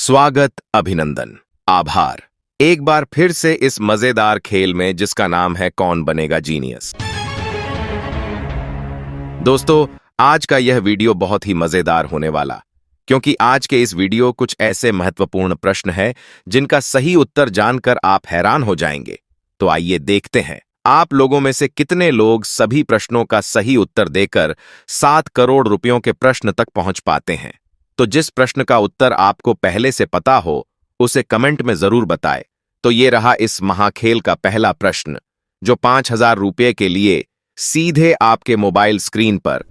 स्वागत, अभिनंदन, आभार। एक बार फिर से इस मजेदार खेल में जिसका नाम है कौन बनेगा जीनियस। दोस्तों, आज का यह वीडियो बहुत ही मजेदार होने वाला, क्योंकि आज के इस वीडियो कुछ ऐसे महत्वपूर्ण प्रश्न हैं जिनका सही उत्तर जानकर आप हैरान हो जाएंगे। तो आइए देखते हैं आप लोगों में से कितने लोग सभी प्रश्नों का सही उत्तर देकर 7 करोड़ रुपयों के प्रश्न तक पहुंच पाते हैं। तो जिस प्रश्न का उत्तर आपको पहले से पता हो उसे कमेंट में जरूर बताएं। तो ये रहा इस महाखेल का पहला प्रश्न, जो 5,000 रुपये के लिए सीधे आपके मोबाइल स्क्रीन पर।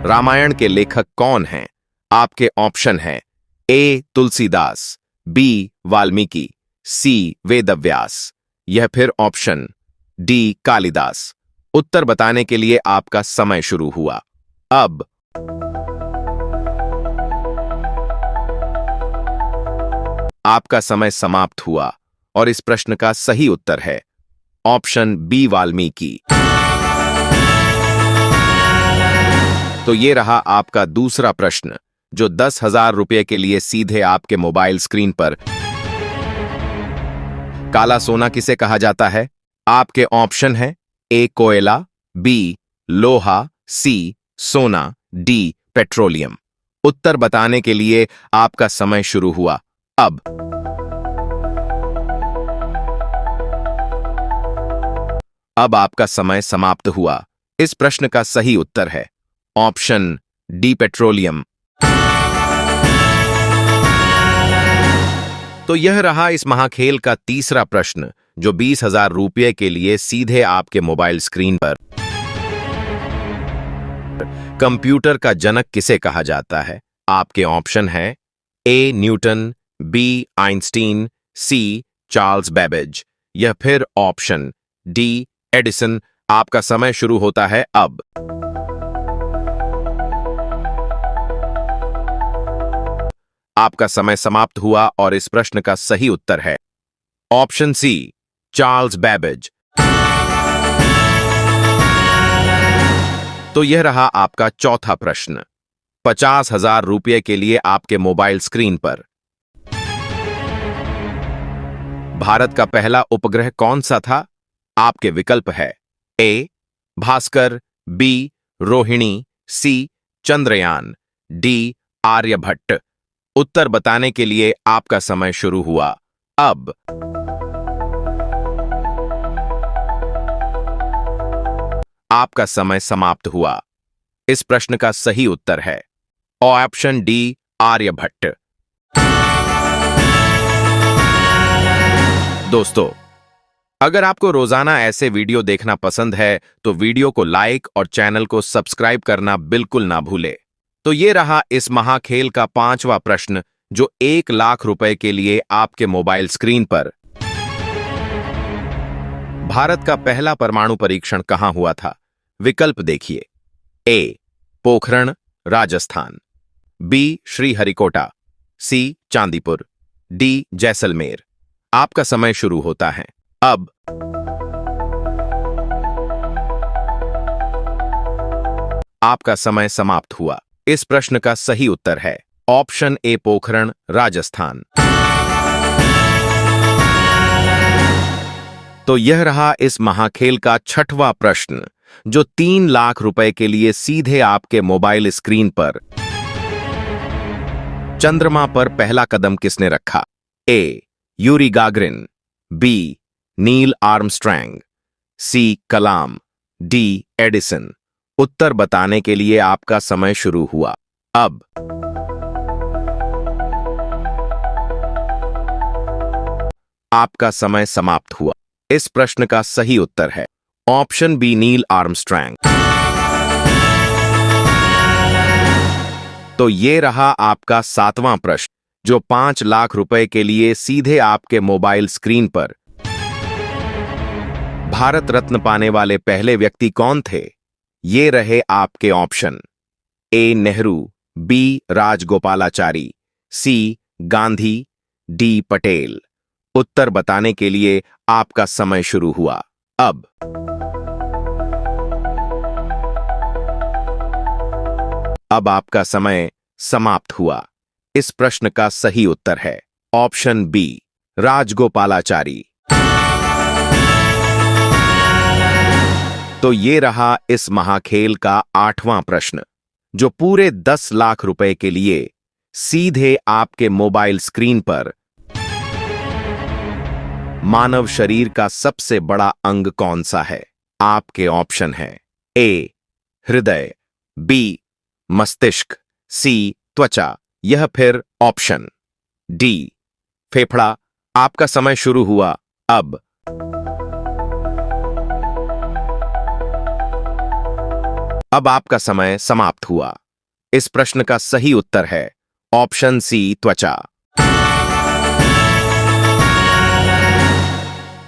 रामायण के लेखक कौन हैं? आपके ऑप्शन हैं ए तुलसीदास, बी वाल्मीकि, सी वेदव्यास, यह फिर ऑप्शन डी कालिदास। उत्तर बताने के लिए आपका समय शुरू हुआ अब। आपका समय समाप्त हुआ और इस प्रश्न का सही उत्तर है ऑप्शन बी वाल्मीकि। तो ये रहा आपका दूसरा प्रश्न, जो 10,000 रुपये के लिए सीधे आपके मोबाइल स्क्रीन पर। काला सोना किसे कहा जाता है? आपके ऑप्शन है ए कोयला, बी लोहा, सी सोना, डी पेट्रोलियम। उत्तर बताने के लिए आपका समय शुरू हुआ अब। आपका समय समाप्त हुआ। इस प्रश्न का सही उत्तर है ऑप्शन डी पेट्रोलियम। तो यह रहा इस महाखेल का तीसरा प्रश्न, जो 20,000 रुपये के लिए सीधे आपके मोबाइल स्क्रीन पर। कंप्यूटर का जनक किसे कहा जाता है? आपके ऑप्शन हैं A Newton, B Einstein, C Charles Babbage, यह फिर ऑप्शन डी एडिसन। आपका समय शुरू होता है अब। आपका समय समाप्त हुआ और इस प्रश्न का सही उत्तर है ऑप्शन सी चार्ल्स बेबेज। तो यह रहा आपका चौथा प्रश्न, 50,000 रुपये के लिए आपके मोबाइल स्क्रीन पर। भारत का पहला उपग्रह कौन सा था? आपके विकल्प है ए भास्कर, बी रोहिणी, सी चंद्रयान, डी आर्यभट्ट। उत्तर बताने के लिए आपका समय शुरू हुआ अब। आपका समय समाप्त हुआ। इस प्रश्न का सही उत्तर है ऑप्शन डी आर्यभट्ट। दोस्तों, अगर आपको रोजाना ऐसे वीडियो देखना पसंद है तो वीडियो को लाइक और चैनल को सब्सक्राइब करना बिल्कुल ना भूले। तो ये रहा इस महाखेल का 5वां प्रश्न, जो 1 लाख रुपए के लिए आपके मोबाइल स्क्रीन पर। भारत का पहला परमाणु परीक्षण कहां हुआ था? विकल्प देखिए ए पोखरण राजस्थान, बी श्रीहरिकोटा, सी चांदीपुर, डी जैसलमेर। आपका समय शुरू होता है अब। आपका समय समाप्त हुआ। इस प्रश्न का सही उत्तर है ऑप्शन ए पोखरण राजस्थान। तो यह रहा इस महाखेल का 6वां प्रश्न, जो 3 लाख रुपए के लिए सीधे आपके मोबाइल स्क्रीन पर। चंद्रमा पर पहला कदम किसने रखा? A Yuri Gagarin, B Neil Armstrong, C Kalam, D Edison. उत्तर बताने के लिए आपका समय शुरू हुआ अब। आपका समय समाप्त हुआ। इस प्रश्न का सही उत्तर है ऑप्शन बी नील आर्मस्ट्रैंग। तो ये रहा आपका 7वां प्रश्न, जो 5 लाख रुपए के लिए सीधे आपके मोबाइल स्क्रीन पर। भारत रत्न पाने वाले पहले व्यक्ति कौन थे? ये रहे आपके option A Nehru, B Rajagopalachari, C Gandhi, D Patel. उत्तर बताने के लिए आपका समय शुरू हुआ अब। आपका समय समाप्त हुआ। इस प्रश्न का सही उत्तर है ऑप्शन बी, राजगोपालाचारी। तो ये रहा इस महाखेल का 8वां प्रश्न, जो पूरे 10 लाख रुपए के लिए सीधे आपके मोबाइल स्क्रीन पर। मानव शरीर का सबसे बड़ा अंग कौन सा है? आपके ऑप्शन है ए, हृदय, बी, मस्तिष्क, सी, त्वचा, यह फिर ऑप्शन डी, फेफड़ा। आपका समय शुरू हुआ अब। अब आपका समय समाप्त हुआ। इस प्रश्न का सही उत्तर है ऑप्शन सी, त्वचा।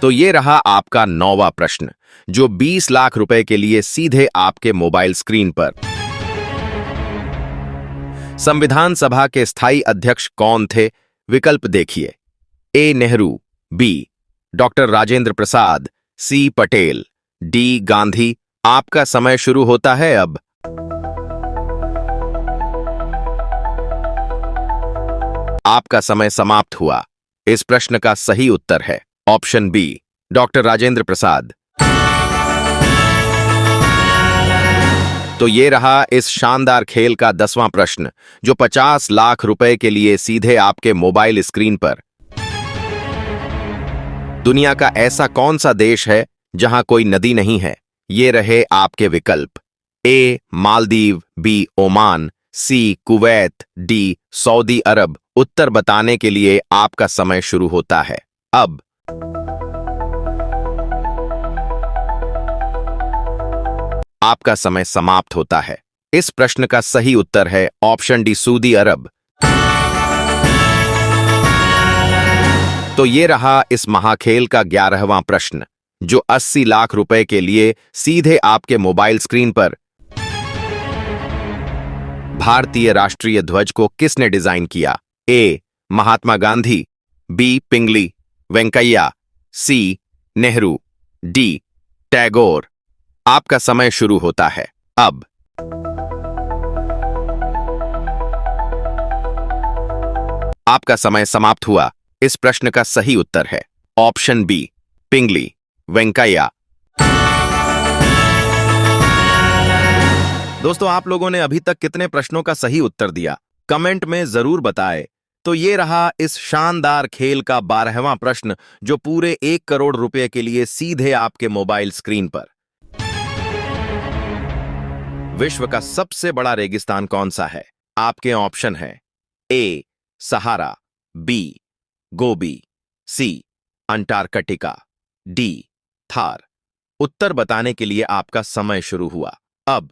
तो ये रहा आपका 9वां प्रश्न, जो 20 लाख रुपए के लिए सीधे आपके मोबाइल स्क्रीन पर। संविधान सभा के स्थायी अध्यक्ष कौन थे? विकल्प देखिए। ए, नेहरू, बी, डॉक्टर राजेंद्र प्रसाद, सी, पटेल, डी, गांधी। आपका समय शुरू होता है अब। आपका समय समाप्त हुआ। इस प्रश्न का सही उत्तर है option B, doctor Rajendra Prasad. तो ये रहा इस शानदार खेल का 10वां प्रश्न, जो 50 लाख रुपए के लिए सीधे आपके मोबाइल स्क्रीन पर। दुनिया का ऐसा कौन सा देश है जहां कोई नदी नहीं है? ये रहे आपके विकल्प। ए, मालदीव, बी, ओमान, सी, कुवैत, डी, सऊदी अरब। उत्तर बताने के लिए आपका समय शुरू होता है अब। आपका समय समाप्त होता है। इस प्रश्न का सही उत्तर है ऑप्शन डी, सऊदी अरब। तो ये रहा इस महाखेल का 11वां प्रश्न, जो 80 लाख रुपए के लिए सीधे आपके मोबाइल स्क्रीन पर। भारतीय राष्ट्रीय ध्वज को किसने डिजाइन किया? ए, महात्मा गांधी, बी, पिंगली वेंकैया, सी, नेहरू, डी, टैगोर। आपका समय शुरू होता है अब। आपका समय समाप्त हुआ। इस प्रश्न का सही उत्तर है ऑप्शन बी, पिंगली वेंकैया। दोस्तों, आप लोगों ने अभी तक कितने प्रश्नों का सही उत्तर दिया? कमेंट में जरूर बताएं। तो ये रहा इस शानदार खेल का 12वां प्रश्न, जो पूरे 1 करोड़ रुपए के लिए सीधे आपके मोबाइल स्क्रीन पर। विश्व का सबसे बड़ा रेगिस्तान कौन सा है? आपके ऑप्शन है ए, सहारा, बी, गोबी, सी, अंटार्कटिका, डी, थार। उत्तर बताने के लिए आपका समय शुरू हुआ अब।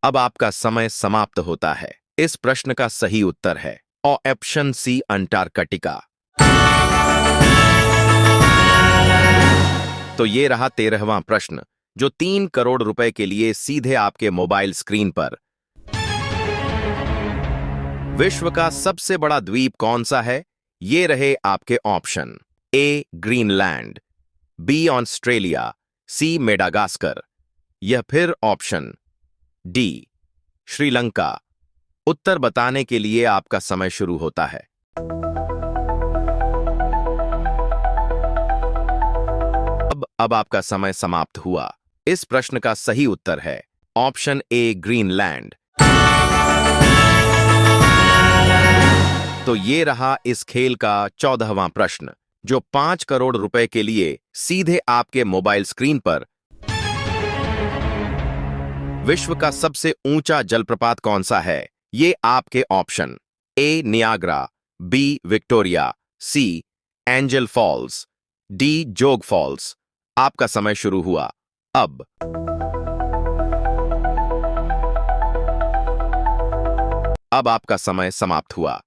अब आपका समय समाप्त होता है। इस प्रश्न का सही उत्तर है ऑप्शन सी, अंटार्कटिका। तो ये रहा 13वां प्रश्न, जो 3 करोड़ रुपए के लिए सीधे आपके मोबाइल स्क्रीन पर। विश्व का सबसे बड़ा द्वीप कौन सा है? ये रहे आपके ऑप्शन। ए, ग्रीनलैंड, बी, ऑस्ट्रेलिया, सी, मेडागास्कर, यह फिर ऑप्शन डी, श्रीलंका। उत्तर बताने के लिए आपका समय शुरू होता है। अब आपका समय समाप्त हुआ। इस प्रश्न का सही उत्तर है ऑप्शन ए, ग्रीनलैंड। तो ये रहा इस खेल का 14वां प्रश्न, जो 5 करोड़ रुपए के लिए सीधे आपके मोबाइल स्क्रीन पर। विश्व का सबसे ऊंचा जलप्रपात कौन सा है? ये आपके ऑप्शन। ए, नियाग्रा, बी, विक्टोरिया, सी, एंजल फॉल्स, डी, जोग फॉल्स। आपका समय शुरू हुआ अब। अब आपका समय समाप्त हुआ।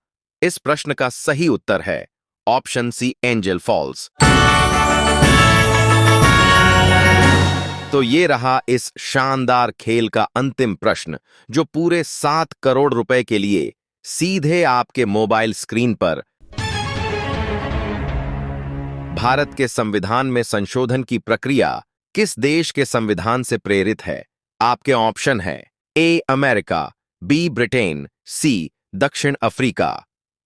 इस प्रश्न का सही उत्तर है ऑप्शन सी, एंजल फॉल्स। तो ये रहा इस शानदार खेल का अंतिम प्रश्न, जो पूरे 7 करोड़ रुपए के लिए सीधे आपके मोबाइल स्क्रीन पर। भारत के संविधान में संशोधन की प्रक्रिया किस देश के संविधान से प्रेरित है? आपके ऑप्शन है ए अमेरिका, बी ब्रिटेन, सी दक्षिण अफ्रीका।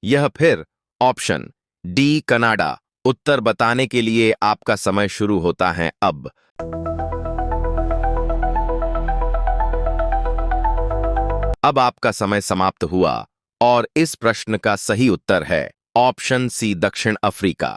यह फिर ऑप्शन डी कनाडा। उत्तर बताने के लिए आपका समय शुरू होता है अब। अब आपका समय समाप्त हुआ और इस प्रश्न का सही उत्तर है ऑप्शन सी दक्षिण अफ्रीका।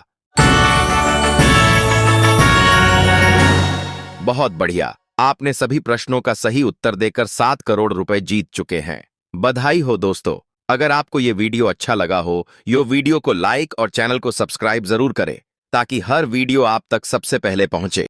बहुत बढ़िया, आपने सभी प्रश्नों का सही उत्तर देकर 7 करोड़ रुपए जीत चुके हैं। बधाई हो दोस्तों। अगर आपको ये वीडियो अच्छा लगा हो, यो वीडियो को लाइक और चैनल को सब्सक्राइब जरूर करें ताकि हर वीडियो आप तक सबसे पहले पहुंचे।